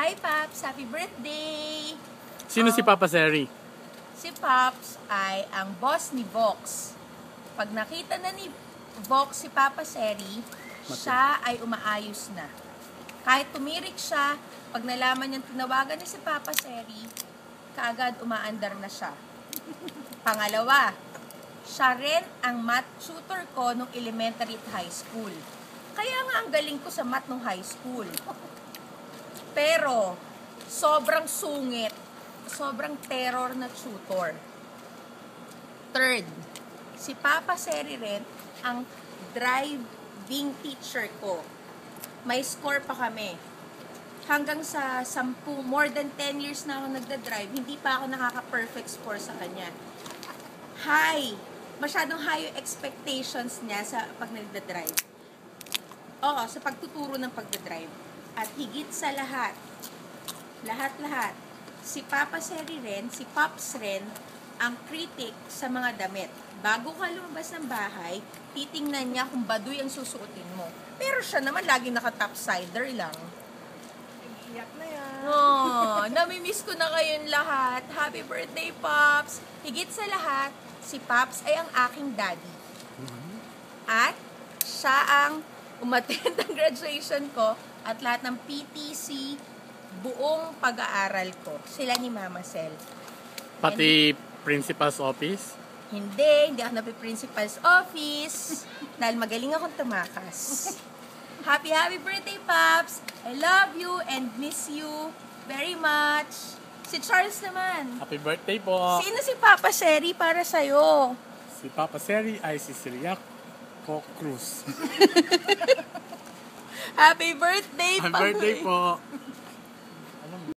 Hi, Paps! Happy birthday! Sino si Papa Seri? Si Paps ay ang boss ni Vox. Pag nakita na ni Vox si Papa Seri, siya ay umaayos na. Kahit tumirik siya, pag nalaman niyang tinawagan niya si Papa Seri, kaagad umaandar na siya. Pangalawa, siya rin ang math tutor ko nung elementary at high school. Kaya nga ang galing ko sa math nung high school. Pero, sobrang sungit, sobrang terror na tutor. Third, si Papa Seri rin ang driving teacher ko. May score pa kami. Hanggang sa 10, more than 10 years na ako nagda-drive, hindi pa ako nakaka-perfect score sa kanya. Masyadong high yung expectations niya sa pag nagda-drive. Oo, sa pagtuturo ng pagda-drive. At higit sa lahat, si Papa Seri rin, si Pops rin, ang critic sa mga damit. Bago ka lumabas ng bahay, titingnan niya kung baduy ang susuotin mo. Pero siya naman laging naka-topsider lang. Iyak na yan. Oh, namimiss ko na kayong lahat. Happy birthday, Pops! Higit sa lahat, si Pops ay ang aking daddy. At siya ang umattend ang graduation ko at lahat ng PTC, buong pag-aaral ko. Sila ni Mama Sel. Pati principal's office? Hindi ako napi-principal's office dahil magaling akong tumakas. Happy birthday, Pops! I love you and miss you very much. Si Charles naman. Happy birthday po! Sino si Papa Seri para sa'yo? Si Papa Seri ay si Siriaco Cruz. Happy birthday, Happy birthday po!